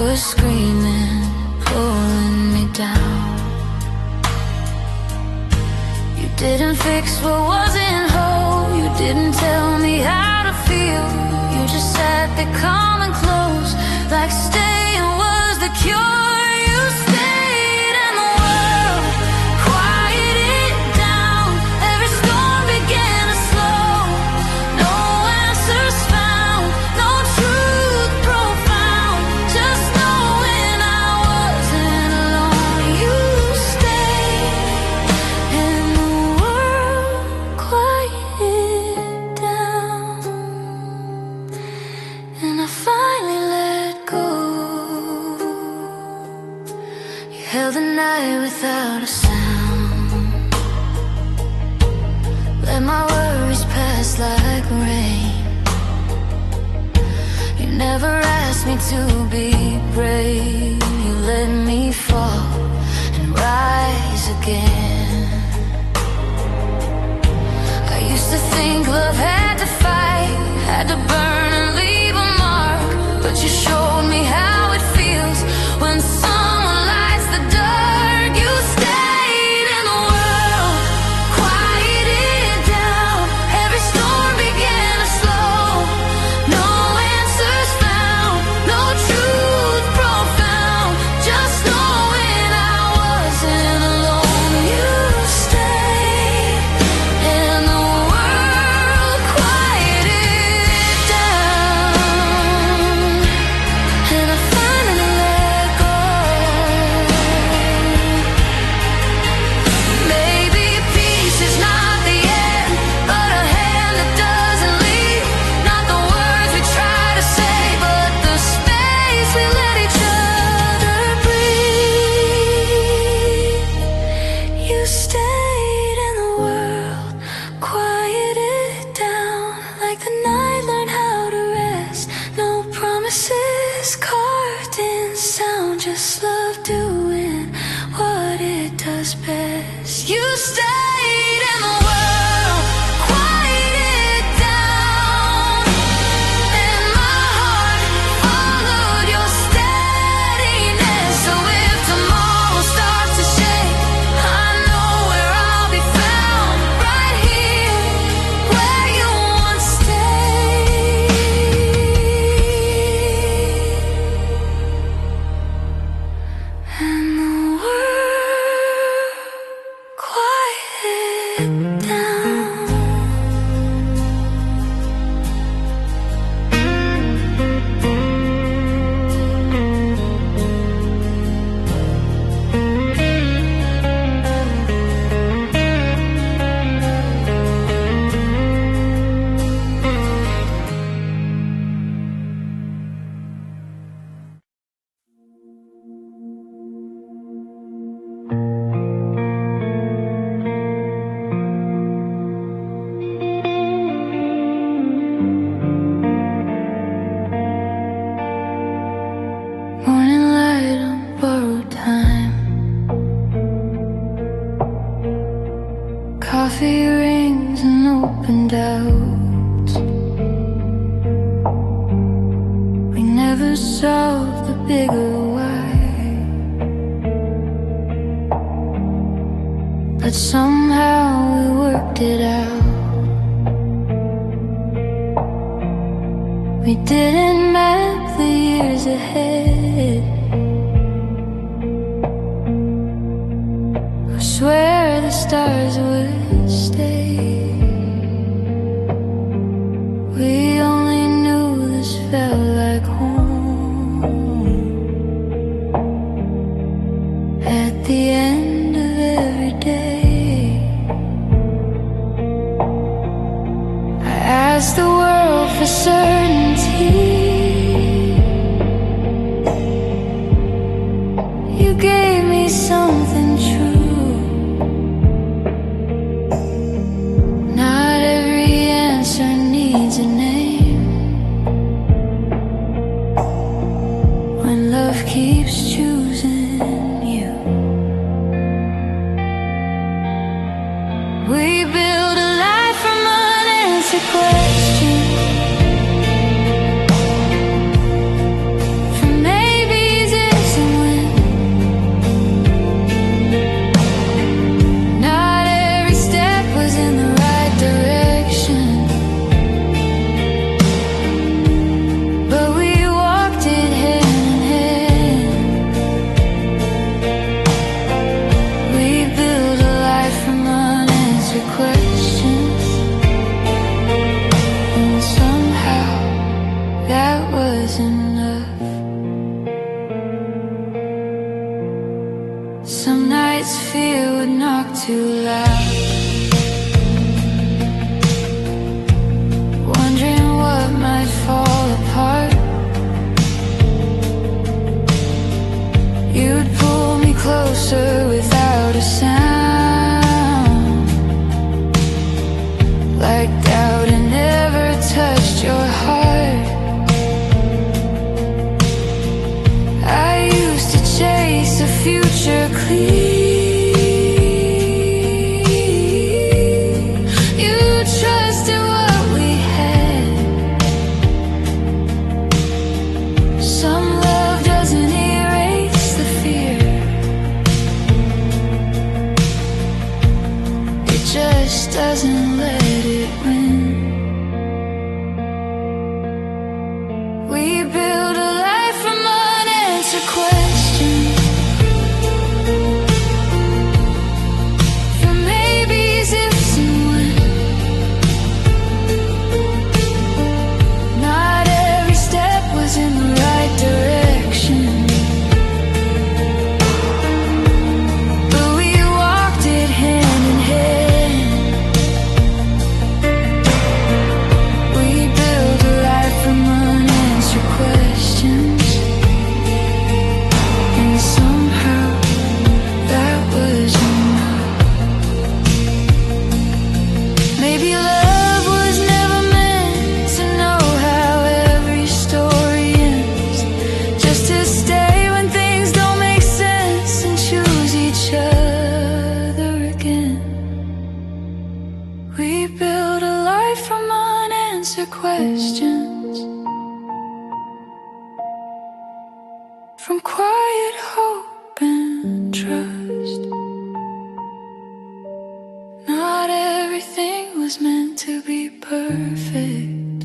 were screaming, pulling me down. You didn't fix what wasn't whole. You didn't tell me how to feel. You just sat there calm and close, like staying was the cure. You stayed and the world quieted down. Every storm began to slow. No answers found, no truth profound. Just knowing I wasn't alone. You stayed and the world quieted down. And I finally let go. You held the night without a sound. Let my worries pass like rain. You never asked me to be brave. You let me fall and rise again. I used to think love had to fight, had to burn and leave a mark. But you showed me how it feels when someone lights the dark. You stayed and the world quieted down. Every storm began to slow. No answers found, no truth profound. Just knowing I wasn't alone. You stayed and the world quieted down. And I finally let go. Maybe peace is not the end, but a hand that doesn't leave. Not the words we try to say, but the space we let each other breathe. You stayed and the world quieted down. Like the night learned how to rest. No promises carved in sound. Just love doing what it does best. You stayed and the world quieted down. And my heart followed your steadiness. So if tomorrow starts to shake, I know where I'll be found. Right here where you once stayed. And the world quieted down. Morning light on borrowed time. Coffee rings and opened out. We never solved the bigger why, but somehow we worked it out. We didn't map the years ahead. I swear the stars would stay. We only knew this felt like home. At the end of every day, I asked the world for certainty. You gave me something true. Not every answer needs a name. When love keeps choosing you, we build a life from unanswered questions. From maybes fear would knock too loud. Wondering what might fall apart. You'd pull me closer without a sound, like doubt had never touched your heart. I used to chase a future clear. You trusted what we had. Some love doesn't erase the fear, it just doesn't let it win. We build a life from unanswered questions, from maybes, ifs, and when. Not every step was in the right direction, but we walked it hand in hand. We built a life from unanswered questions, and somehow that was enough. Maybe love was never meant to know how every story ends, just to stay when things don't make sense and choose each other again. We build a life from unanswered questions, from quiet hope and trust. Not everything was meant to be perfect,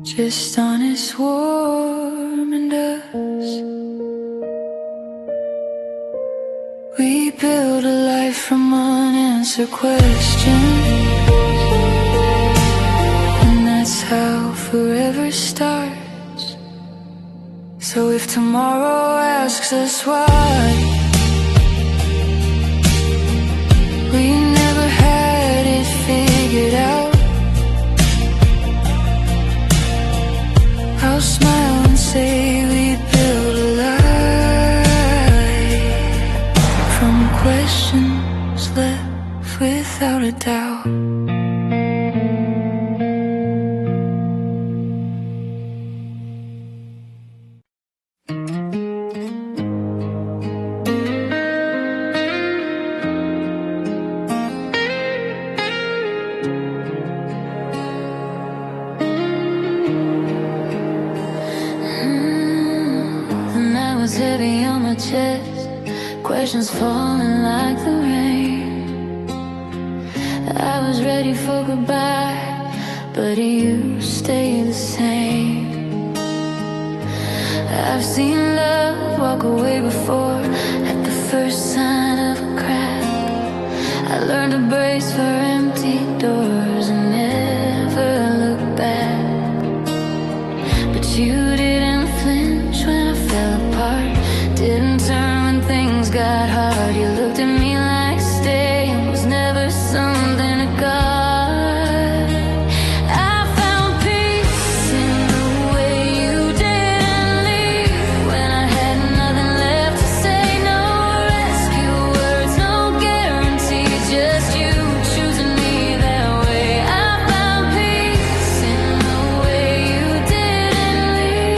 just honest, warm, and us. We build a life from unanswered questions, and that's how forever starts. So if tomorrow asks us why, we never had it figured out, I'll smile and say we built a life from questions left without a doubt. The night was heavy on my chest, questions falling like the rain. I was ready for goodbye, but you stayed the same. I've seen love walk away before, at the first sign of a crack. I learned to brace for empty doors and never look back. But you didn't flinch when I fell apart, didn't turn when things got hard. You looked at me like staying was never something to guard. I found peace in the way you didn't leave, when I had nothing left to say. No rescue words, no guarantee, just you choosing me that way. I found peace in the way you didn't leave.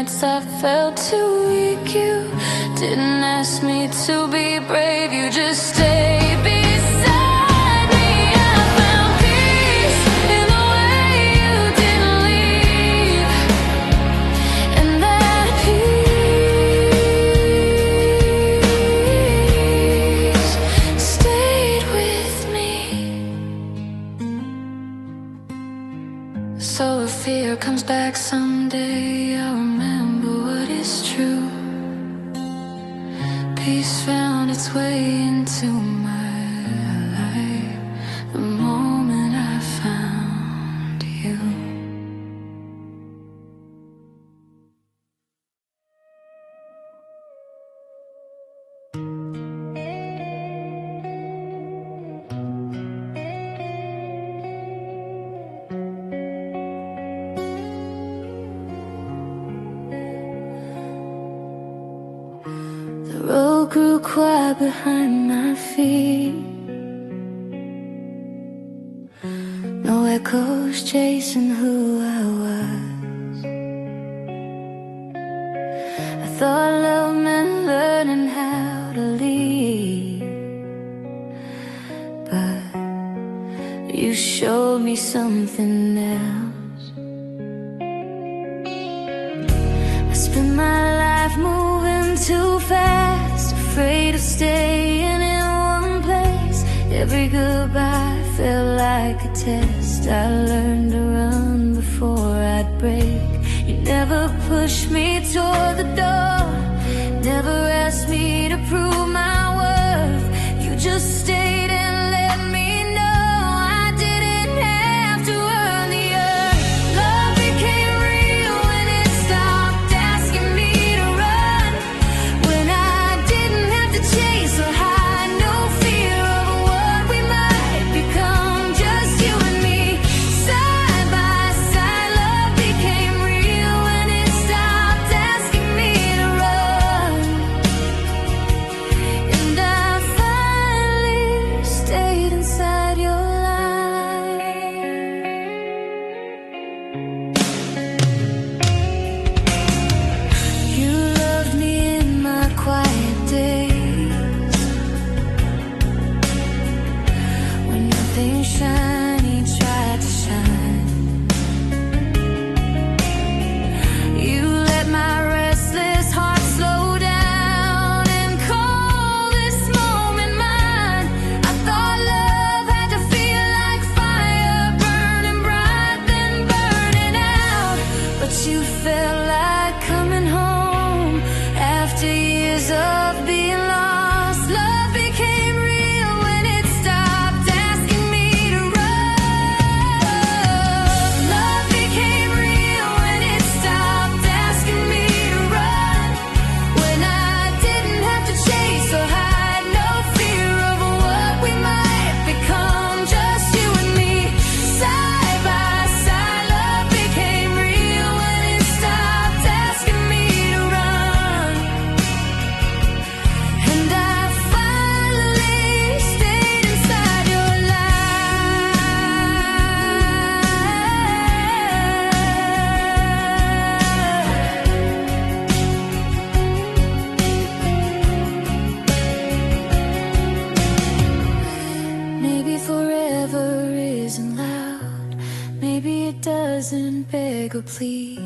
nights I felt too weak. You didn't ask me to be brave, you just stayed beside me. I found peace in the way you didn't leave, and that peace stayed with me. So if fear comes back someday, I'll remember what is true. Peace found its way into my life the moment I found you. The road grew quiet behind my feet. No echoes chasing who I was. I thought love meant learning how to lead, but you showed me something else. I spent my life moving too fast, afraid of staying in one place. Every goodbye felt like a test. I learned to run before I'd break. You never pushed me toward the door, never asked me to prove my worth. You just stayed and let me know I didn't have to earn the earth. Love became real when it stopped asking me to run, when I didn't have to chase or hide, no fear of what we might become, just you and me, side by side. Love became real when it stopped asking me to run, and I finally stayed inside your life. You loved me in my quiet days, when nothing shiny tried to shine. You let my restless heart slow down and call this moment mine. I thought love had to feel like fire, burning bright then burning out, but you felt like coming home after years of being lost. Love became real when it stopped asking me to run. Love became real when it stopped asking me to run, when I didn't have to chase or hide, no fear of what we might become, just you and me, side by side. Love became real when it stopped asking me to run, and I finally stayed inside your life. Maybe forever isn't loud, maybe it doesn't beg or plead.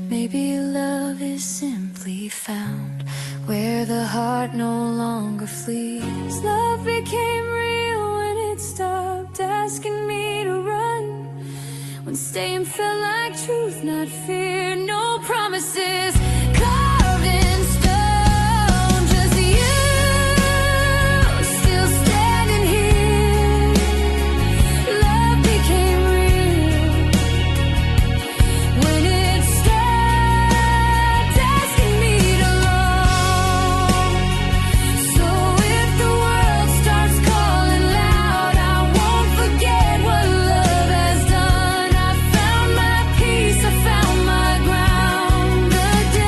Maybe love is simply found where the heart no longer flees. Love became real when it stopped asking me to run, when staying felt like truth, not fear. No promises carved in stone, just you still standing here. Love became real when it stopped asking me to long. So if the world starts calling loud, I won't forget what love has done. I found my peace, I found my ground. The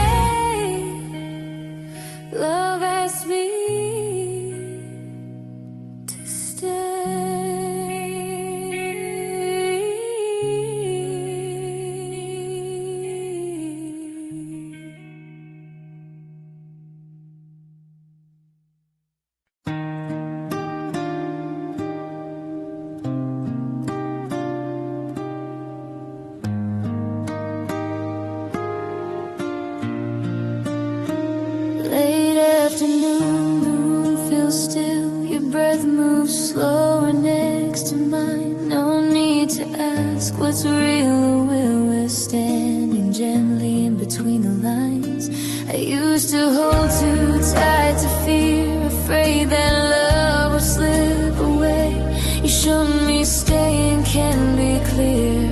afternoon, the room feels still. Your breath moves slower next to mine. No need to ask what's real or where we're standing gently in between the lines. I used to hold too tight to fear, afraid that love would slip away. You showed me staying can be clear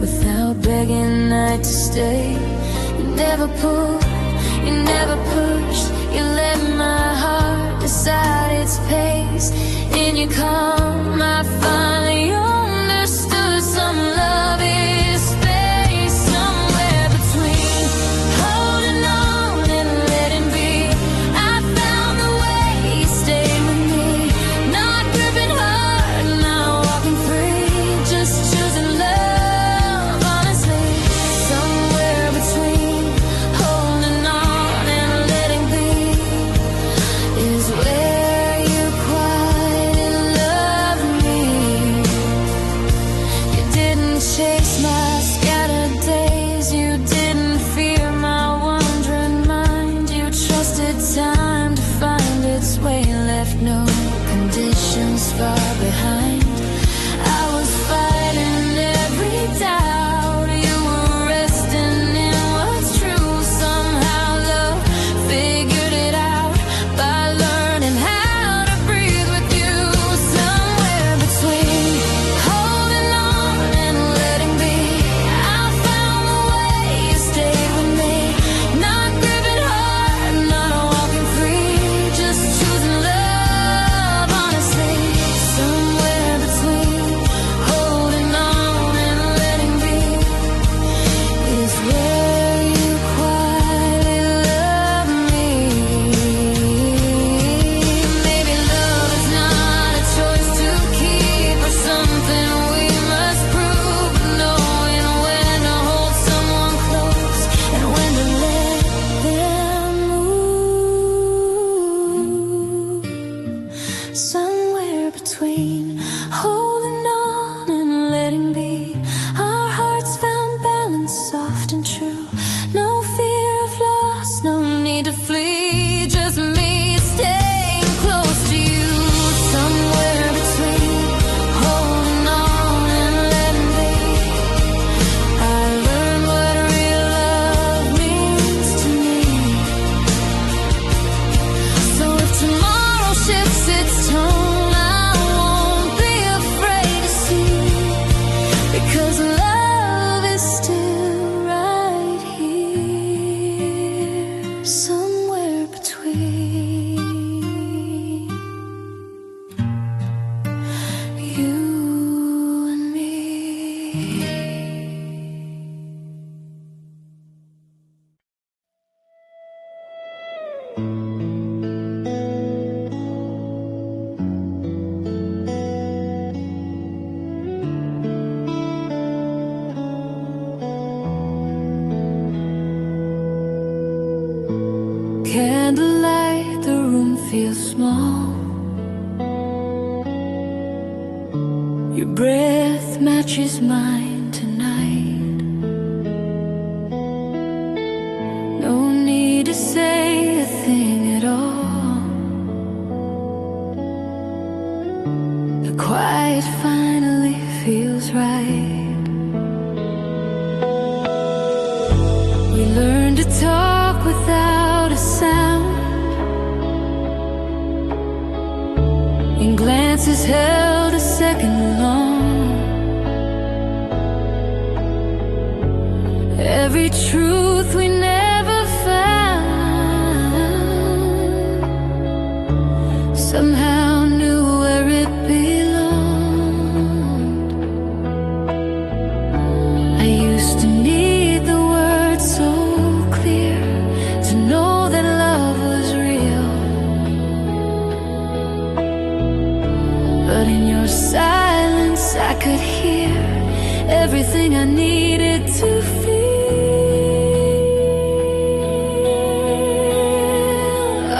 without begging night to stay. You never pulled, you never pushed. You let my heart decide its pace. In your calm, I finally understood some love is space. Somewhere between holding on and letting be, I found the way you stayed with me. Not gripping hard, not walking free, just choosing love honestly. Somewhere between holding on and letting be is where you quietly love me. You didn't chase my scattered days, you didn't fear my wandering mind. You trusted time to find its way, left no conditions far behind. I was fighting every doubt, you were resting in what's true. Somehow love figured it out by learning how to breathe with you. Somewhere between holding on and letting be, I found the way you stayed with me. Not gripping hard, not walking free, just choosing love honestly. Somewhere between holding on and letting be is where you quietly love me. Maybe love is not a choice to keep or something we must prove, but knowing when to hold someone close and when to let them move. Somewhere between holding on and letting be, our hearts found balance, soft and true. No fear of loss, no need to flee, just me staying close to you. Somewhere between holding on and letting be, I learned what real love means to me. So if tomorrow shifts its tone, I won't be afraid to see, because love is still right here. Somewhere between you and me. Candlelight, the room feels small. Your breath matches mine tonight. No need to say a thing at all. The quiet finally feels right. We learn to talk without a sound, and glances held a second long. Every truth we never found somehow knew where it belonged. I used to need the words so clear to know that love was real, but in your silence I could hear everything I needed to feel.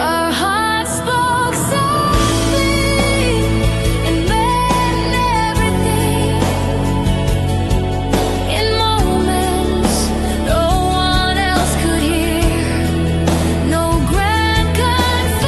Our hearts spoke softly and meant everything. In moments no one else could hear, no grand confession.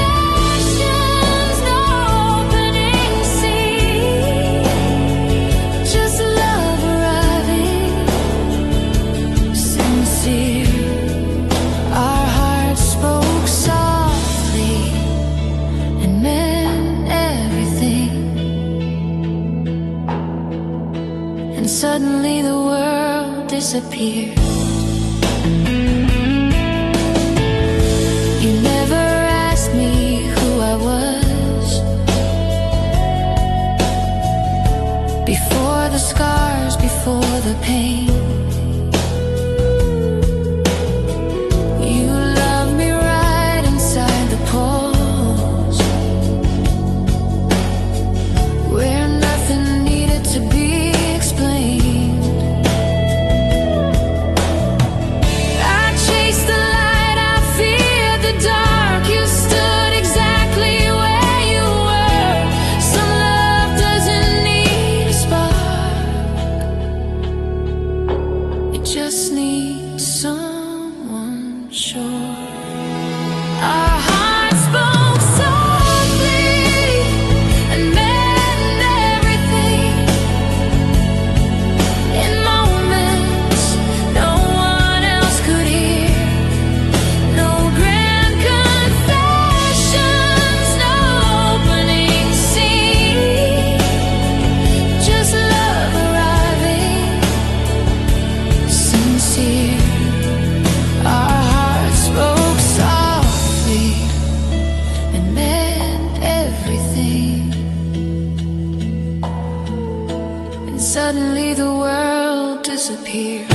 disappeared. You never asked me who I was. Before the scars, before the pain, you loved me right inside the pause, where nothing needed to be explained. I chased the light, I feared the dark. You stood exactly where you were. Some love doesn't need a spark, it just needs someone sure. Our hearts spoke softly and meant everything. In moments no one else could hear. No grand confessions, no opening scene. Just love arriving, sincere. Our hearts spoke softly and meant everything. And suddenly the world disappeared.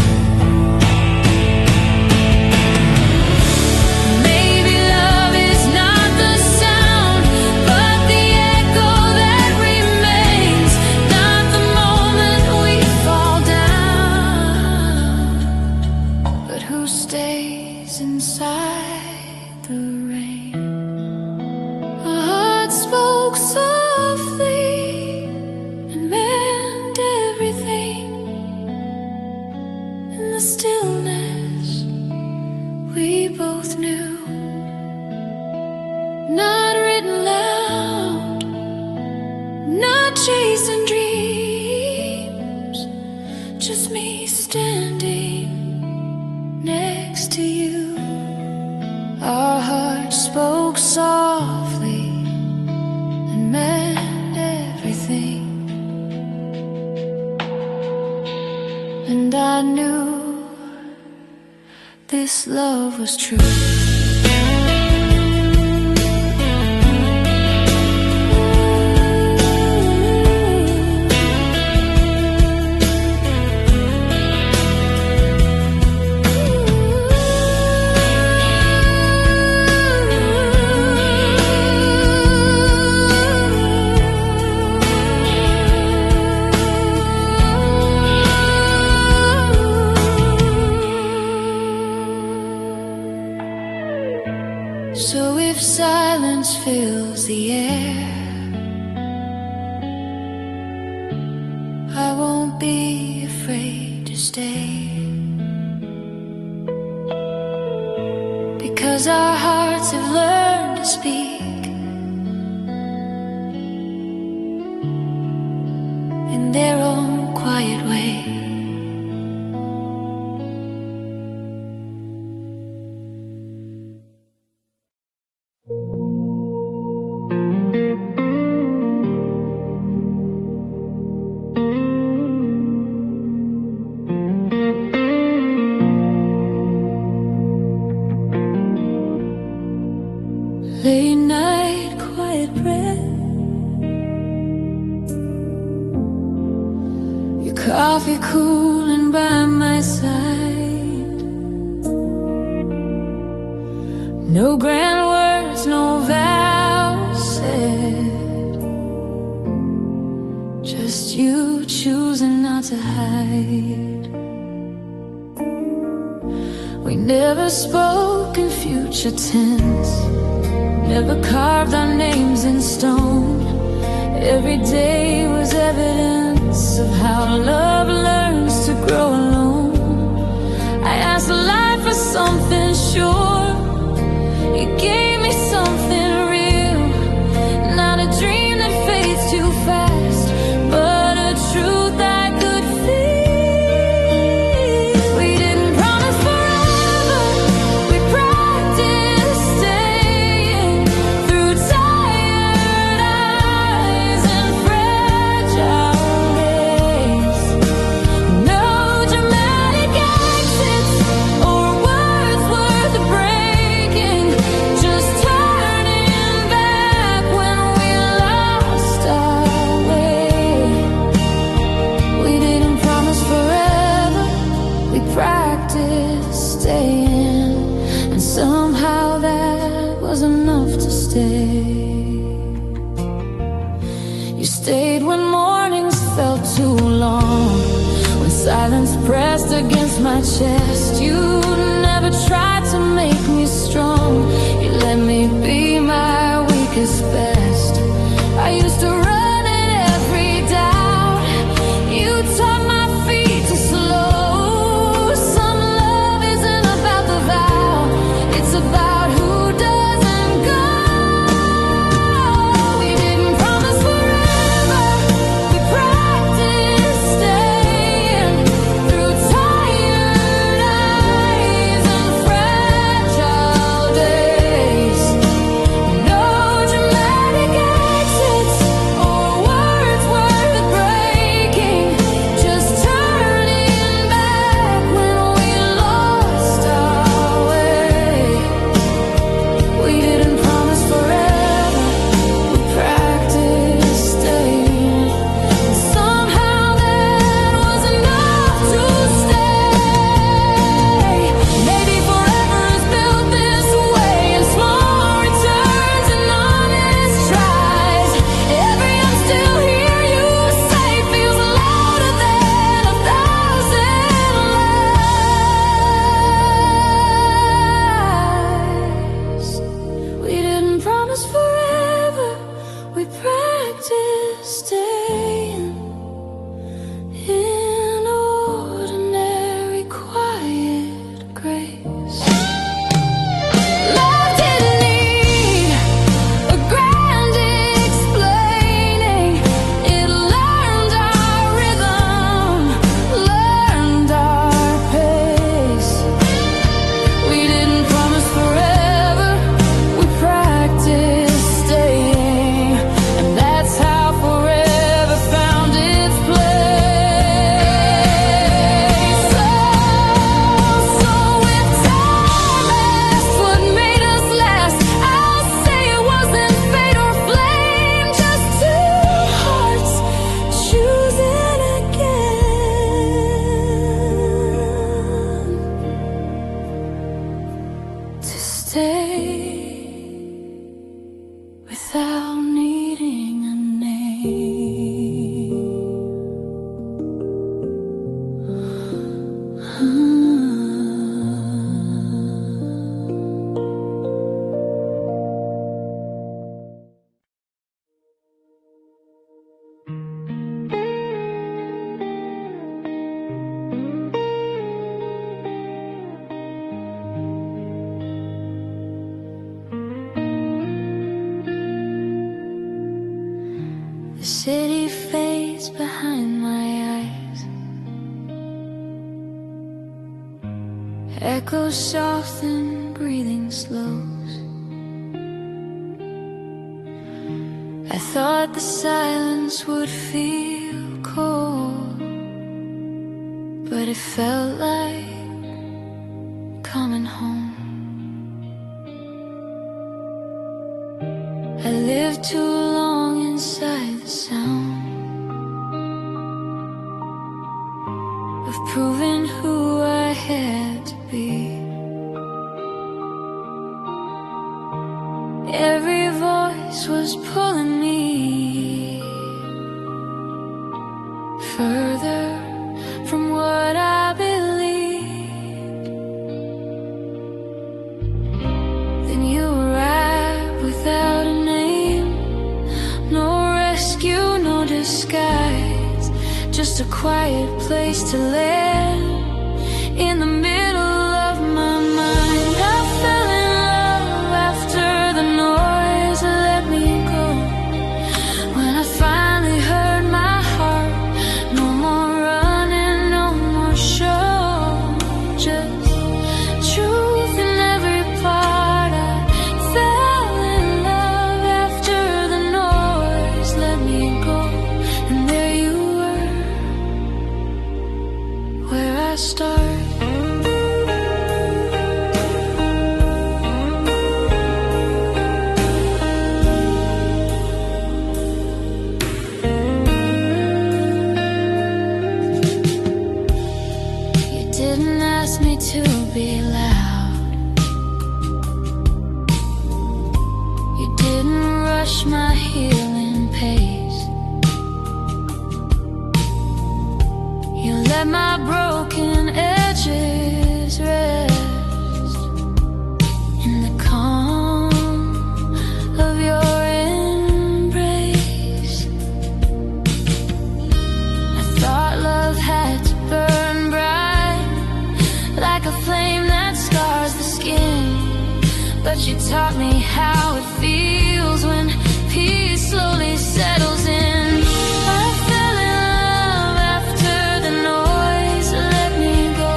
Maybe love is not the sound, but the echo that remains. Not the moment we fall down, but who stays inside the rain. Our hearts spoke softly and meant everything. In the stillness we both knew, not written loud, not chasing dreams, just me standing next to you. Our hearts spoke softly and meant everything. And I knew this love was true. So if silence fills the air, I won't be afraid to stay, because our hearts have learned to speak in their own quiet way. Late night, quiet prayer, your coffee cooling by my side. No grand words, no vows said, just you choosing not to hide. We never spoke in future tense, never carved our names in stone. Every day was evidence of how love learns to grow alone. I asked life for something sure, it gave me something real. Not a dream that fades too fast, but a truth I could feel. We didn't promise forever, we practiced staying through tired eyes and fragile days. No dramatic Somehow that was enough to stay. You stayed when mornings felt too long, when silence pressed against my chest. You never tried to make me strong. You let me be my weakest best. I used to run in every doubt. You taught my feet to slow. Some love isn't about the vow, it's about who doesn't go. We didn't promise forever, we practiced staying through tired eyes and fragile days. No dramatic exits or words worth breaking, just turning back when we lost our way. We didn't promise forever, we practiced staying. And somehow that was enough to stay. Maybe forever is built this way, in small returns and honest tries. Every I'm still here you say feels louder than 1,000 lies. We didn't promise forever, we practiced staying in ordinary quiet grace. Love didn't need a grand explaining. It learned our rhythm, learned our pace. We didn't promise forever, we practiced staying. And that's how forever found its place. So if time asked what made us last, I'll say it wasn't fate or flame, just two hearts choosing again to stay without needing a The city fades behind my eyes, echoes soften, breathing slows. I thought the silence would feel cold, but it felt like coming home. I lived too long inside the sound of proving who I had to be. Every voice was pulling me further from what I believed. Then you arrived without a name, no rescue, no disguise, just a quiet place to land in the middle of my mind. I fell in love after the noise let me go. When I finally heard my heart, no more running, no more show, just truth in every part. I fell in love after the noise let me go, and there you were, where I started. my broken edges rest in the calm of your embrace. I thought love had to burn bright, like a flame that scars the skin, but you taught me how it feels when peace slowly settles in. I fell in love after the noise let me go.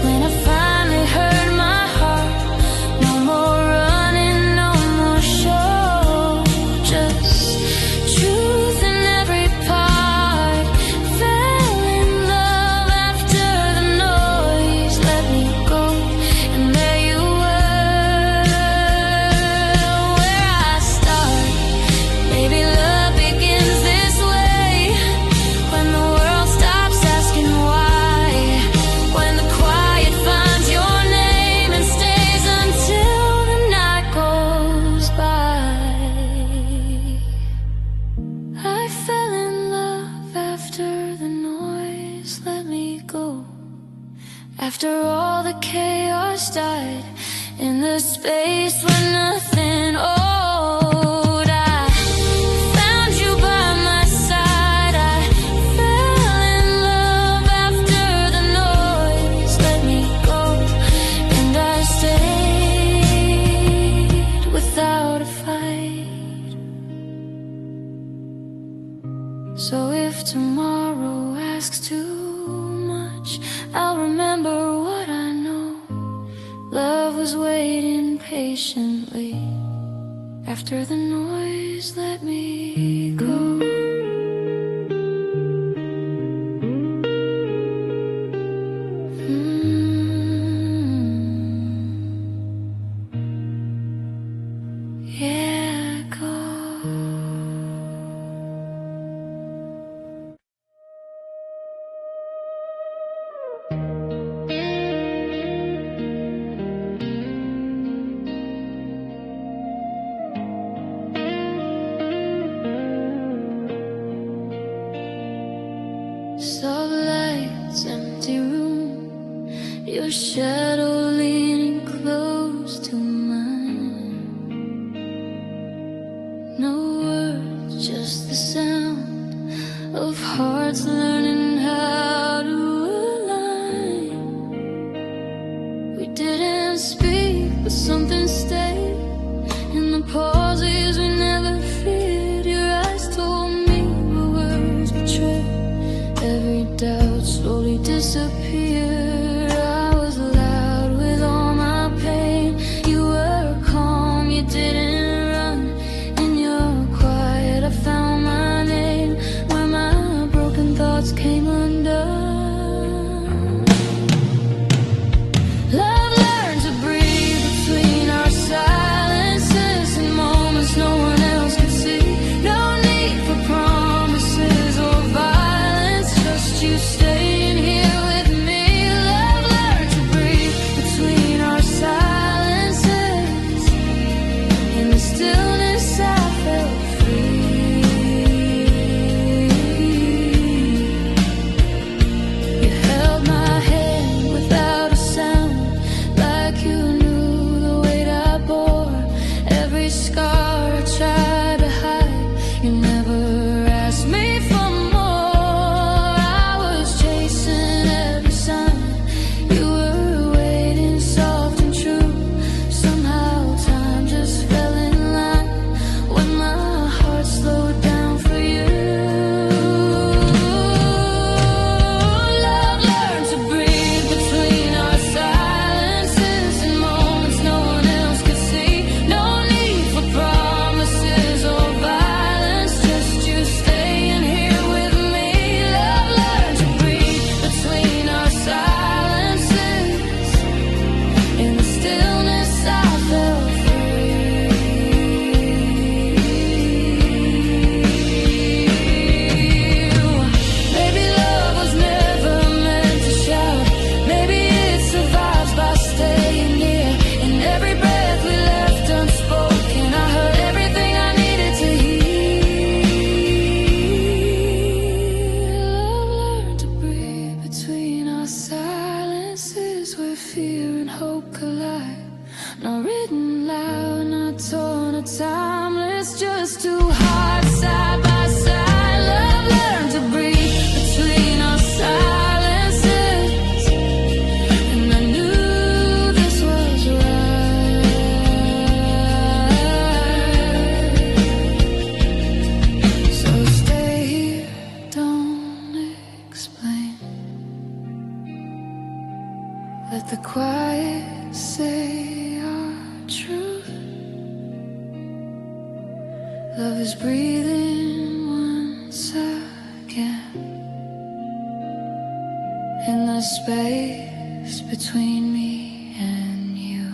When I finally heard my heart, no more running, no more show, just truth in every part. Fell in love after the noise let me go, and there you were, where I start. Maybe love begins this way, when the world stops asking why, when the quiet finds your name and stays until the night goes by. I fell in love after the noise let me go, after all the chaos died in the space where nothing owed. I found you by my side. I fell in love after the noise let me go, and I stayed without a fight. So if tomorrow asks too much, I'll remember what I know. Love was waiting patiently after the noise let me go. Yeah, go. Soft lights, empty room, your shadow leaning close to mine. No words, just the sound of hearts learning how to align. We didn't speak, but something stayed in the pauses we never feared. Your eyes told me the words betrayed. Every doubt slowly disappeared. I was loud with all my pain. You were calm, you didn't run. In your quiet I found my name, where my broken thoughts came undone. Love learned to breathe between our fear and hope collide. Not written loud, not torn, not timeless, just two hearts side by side. Love learned to breathe between our silences, and I knew this was right. So stay here, don't explain. Let the quiet say our truth. Love is breathing once again in the space between me and you.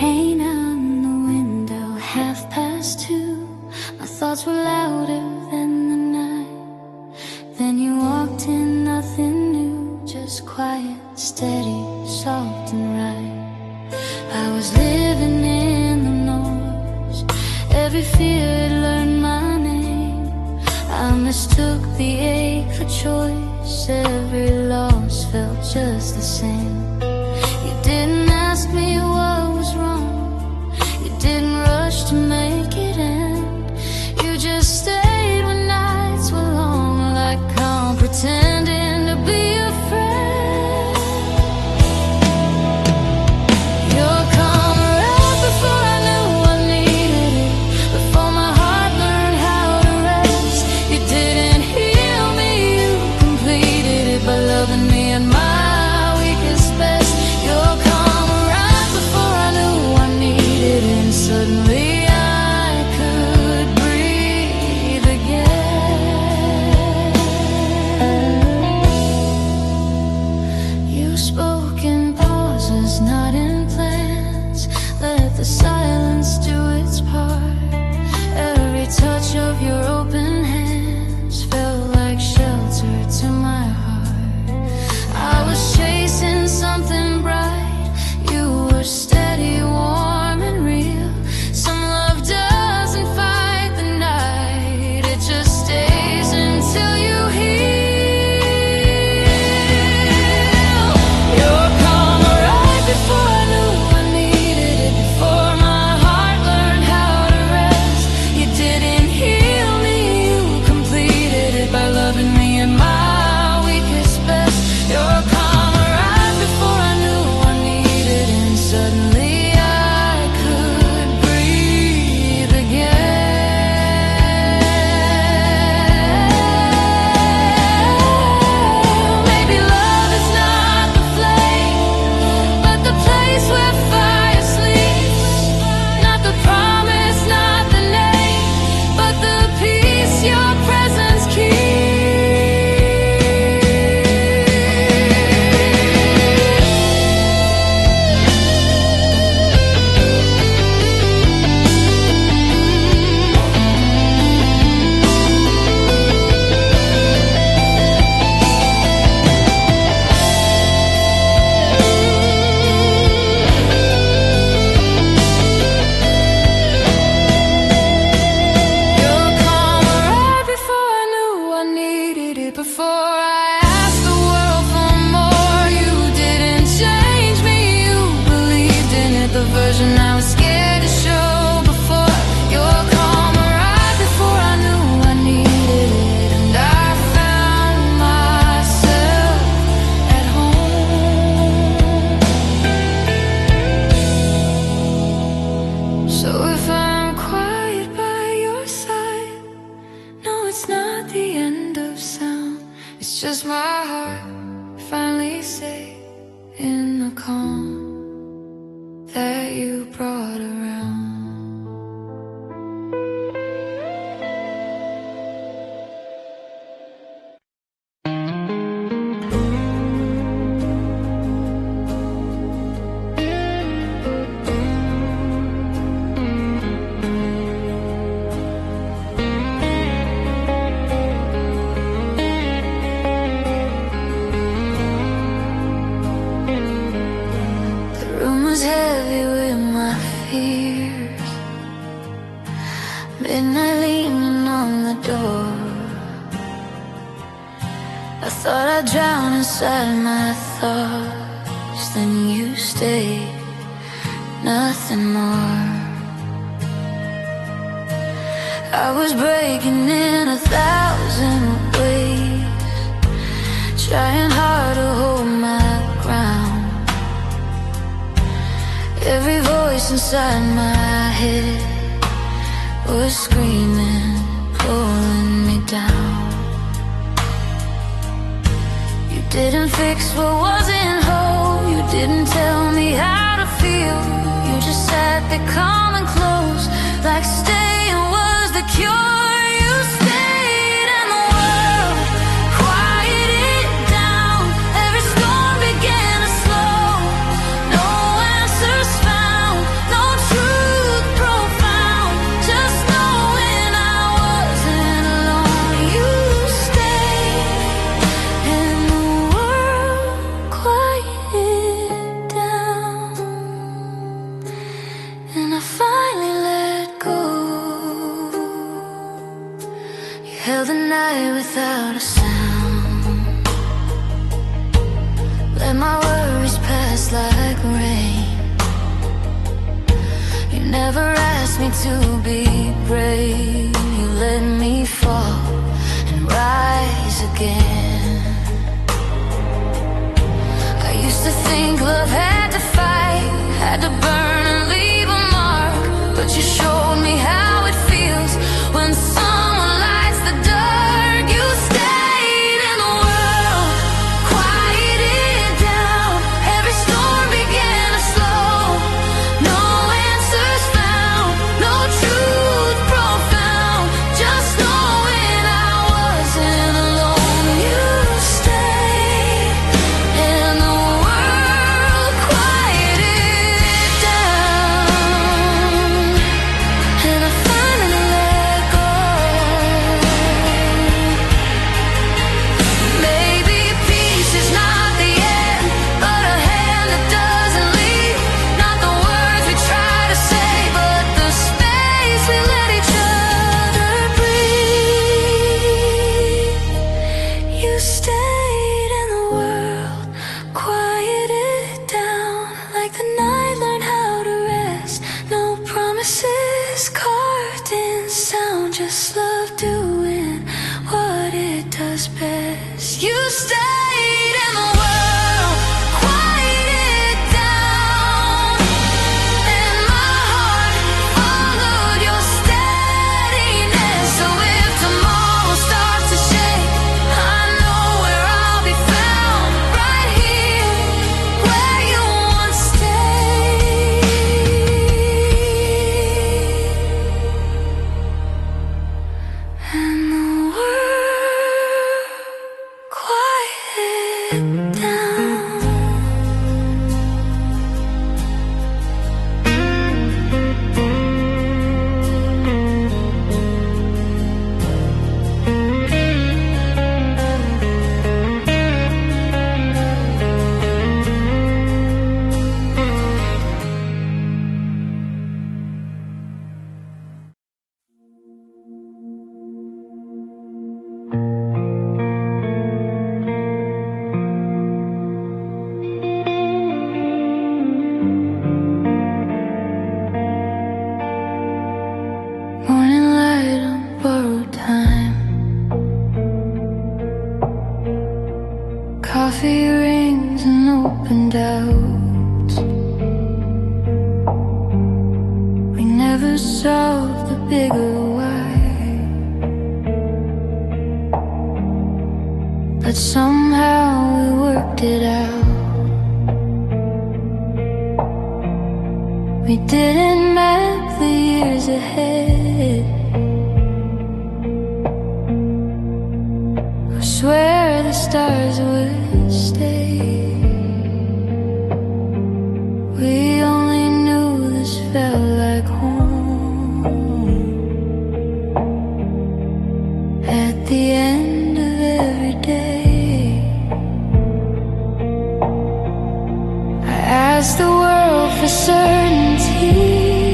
Rain on the window, 2:30. My thoughts were louder than the night. Then you walked in, nothing new, just quiet, steady, soft and right. I was living in the noise, every fear had learned my name. I mistook the ache for choice, every loss felt just the same. You didn't ask me what was wrong, you didn't rush to make it end. You just stayed when nights were long, like I'm pretending to be a friend. You're coming right before I knew I needed it, before my heart learned how to rest. You didn't heal me, you completed it by loving me at my weakest best. You're coming right before I knew I needed it, and suddenly I could breathe again. You spoke in pauses, not in plans. Let the silence do its part. Every touch of your open hands felt like shelter to my heart. I was chasing something bright, you were steady, warm and real. Some love doesn't fight the night, it just stays until you heal. You're coming right before I knew I needed it, before my heart learned how to rest. You didn't heal me, you completed it by loving me at my weakest best. You're coming right before I knew I needed it, and suddenly I could breathe again. Maybe love is not the flame, but the place where fire sleeps. Not the promise, not the name, but the peace your presence keeps. You're coming right before I knew I needed it, before I asked the world for more. You didn't change me, you believed in it, the version I was scared to show before. You're coming right before I knew I needed it, and I found myself at home. So if I'm quiet by your side, no, it's not the end of sound. It's just my heart finally safe in the calm that you brought around. disappears. Midnight leaning on the door. I thought I'd drown inside my thoughts, then you stayed, nothing more. I was breaking in 1,000 ways, trying hard to hold my ground. Every voice inside my head was screaming, pulling me down. You didn't fix what wasn't whole. You didn't tell me how to feel. You just sat there calm and close, like staying was the cure. You stayed and the world quieted down. Every storm began to slow. No answers found, no truth profound. Just knowing I wasn't alone. You stayed and the world quieted down. And I finally let go. You held the night without a sound. Let my worries pass like rain. You never asked me to be brave. You let me fall and rise again. I used to think love had to fight, had to burn and leave a mark. But you showed me how it feels when someone lights the dark. You stayed and the world quieted down. Every storm began to slow. No answers found, no truth profound. Just knowing I wasn't alone. You stayed and the world quieted down. And I finally let go. Maybe peace is not the end, but a hand that doesn't leave. Not the words we try to say, but the space we let each other breathe. You stayed and the world quieted down, like the night learned how to rest. No promises carved in sound, just love doing what it does best. You stayed and the world quieted down, and my heart followed your steadiness. So if tomorrow starts to shake, I know where I'll be found, right here where you once stayed. And the world quieted down. Morning light on borrowed time. Coffee rings and opened out. We never solved the bigger why, but somehow we worked it out. We didn't map the years ahead. I swear the stars would stay. We only knew this felt like home. At the end of every day, I asked the world for certainty.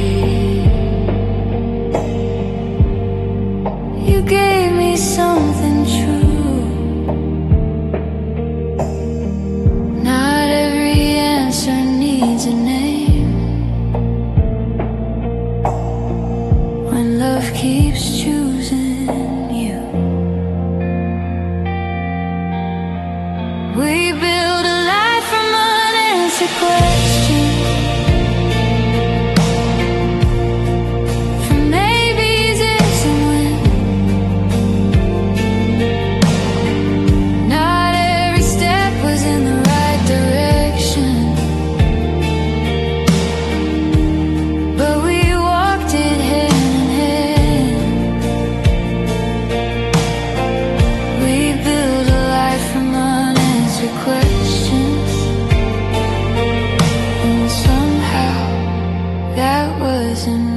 unanswered questions. From maybes, ifs, and when. Not every step was in the right direction, but we walked it hand in hand. We built a life from unanswered questions, and somehow that was enough.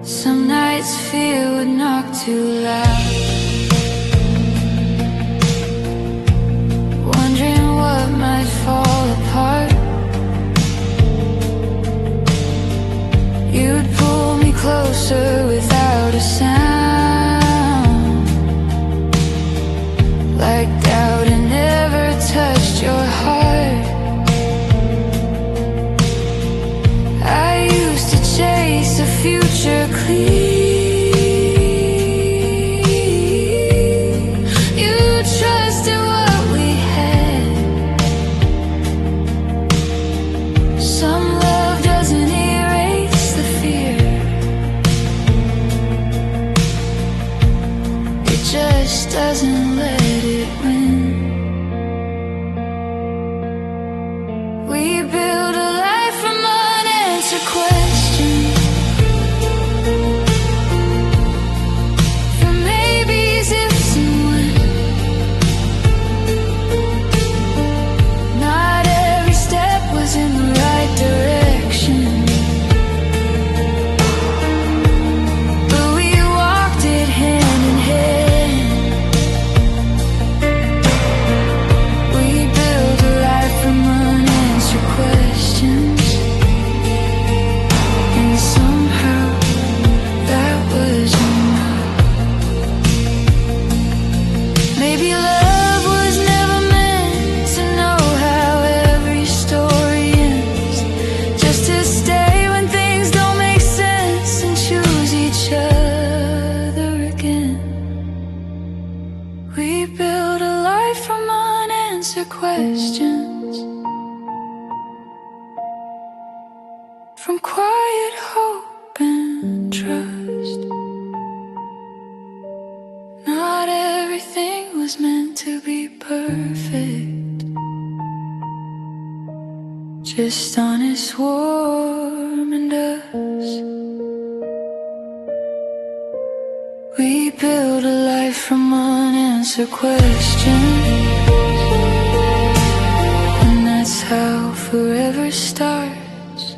Some nights fear would knock too loud, wondering what might fall apart. You'd pull me closer without a sound, like doubt had never touched your heart. I used to chase a future clear. You trusted what we had. Some love doesn't erase the fear, it just doesn't let it win. We build a life from unanswered questions. From maybes, ifs, and when. Not every step was in the right direction, but we walked it hand in hand. We built a life from unanswered questions, and somehow that was enough. Maybe love was never meant to know how every story ends, just to stay when things don't make sense and choose each other again. We build a life from unanswered questions, from quiet hope and trust. Not everything was meant to be perfect, just honest, warm, and us. We build a life from unanswered questions, and that's how forever starts.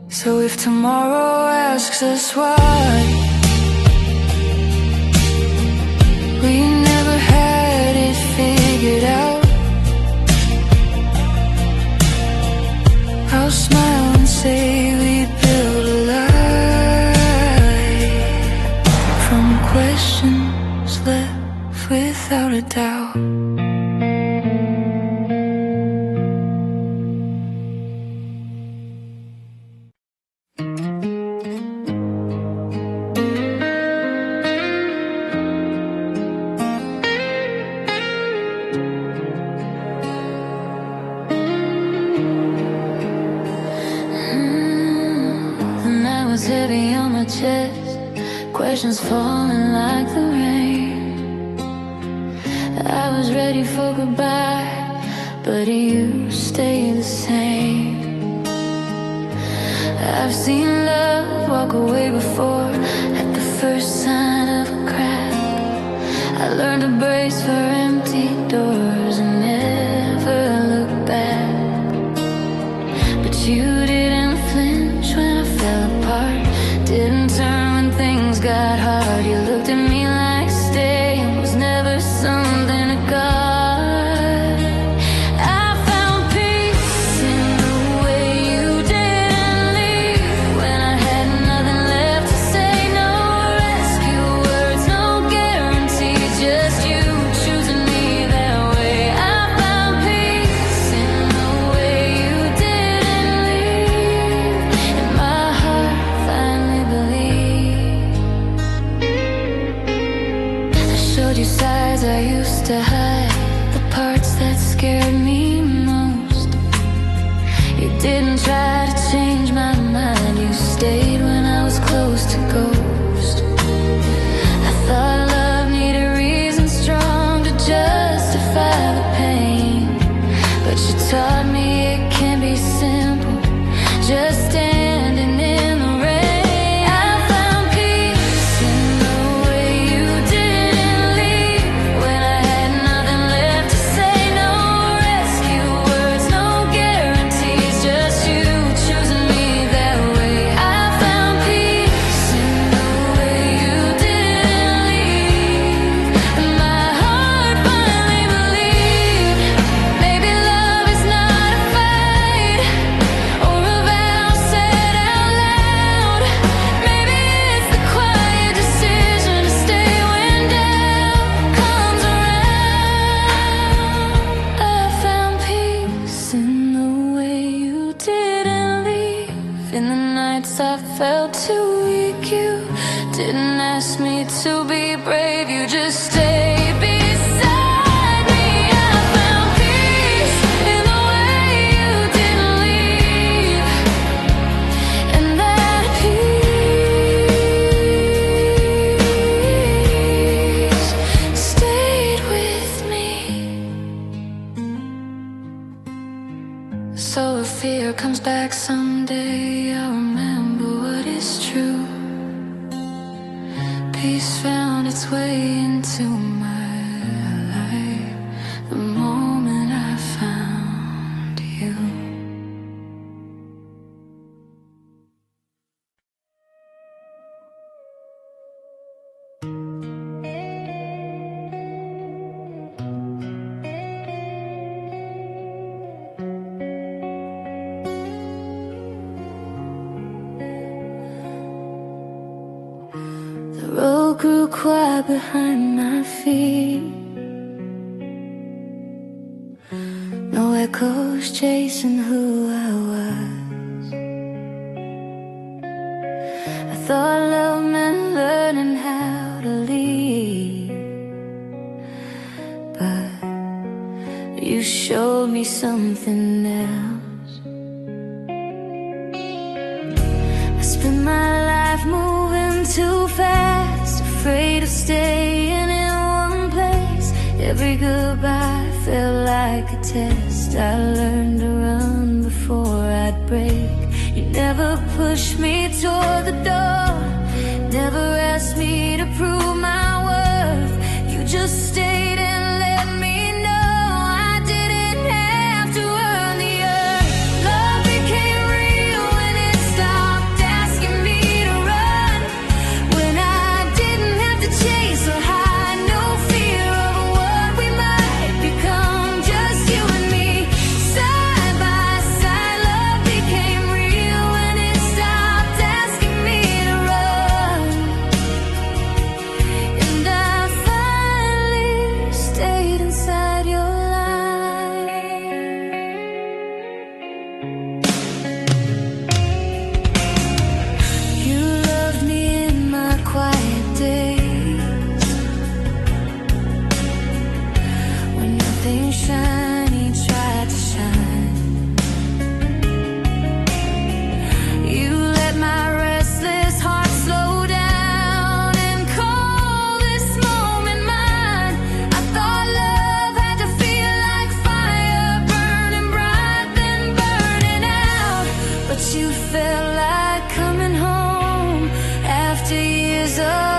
So if tomorrow asks us why, we never had it figured out, I'll smile and say we built a life from questions left without a doubt. The night was heavy on my chest, questions falling like the rain. I was ready for goodbye, but you stayed the same. I've seen love walk away before, at the first sign of a crack. I learned to brace for empty doors and never look back. But you didn't flinch when I fell apart, didn't turn when things got hard. You looked at me like staying was never something to guard. I found peace in the way you didn't leave, when I had nothing left to say. No rescue words, no guarantee, just you choosing me that way. fear comes back someday, I'll remember what is true. Peace found its way into my life the moment I found you. The road grew quiet behind my feet. No echoes chasing who I was. I thought love meant learning how to lead, but you showed me something else. I spent my life moving too fast, afraid of staying in one place. Every goodbye felt like a test. I learned to run before I'd break. You never pushed me toward the door, never asked me to prove my worth. You just stayed and let me know I didn't have to earn the earth. Love became real when it stopped asking me to run, when I didn't have to chase or hide, no fear of what we might become, just you and me, side by side. Love became real when it stopped asking me to run, and I finally stayed inside your life. You loved me in my quiet days, when nothing shiny tried to shine. You let my restless heart slow down and call this moment mine. I thought love had to feel like fire, burning bright then burning out. But you felt like coming home after years of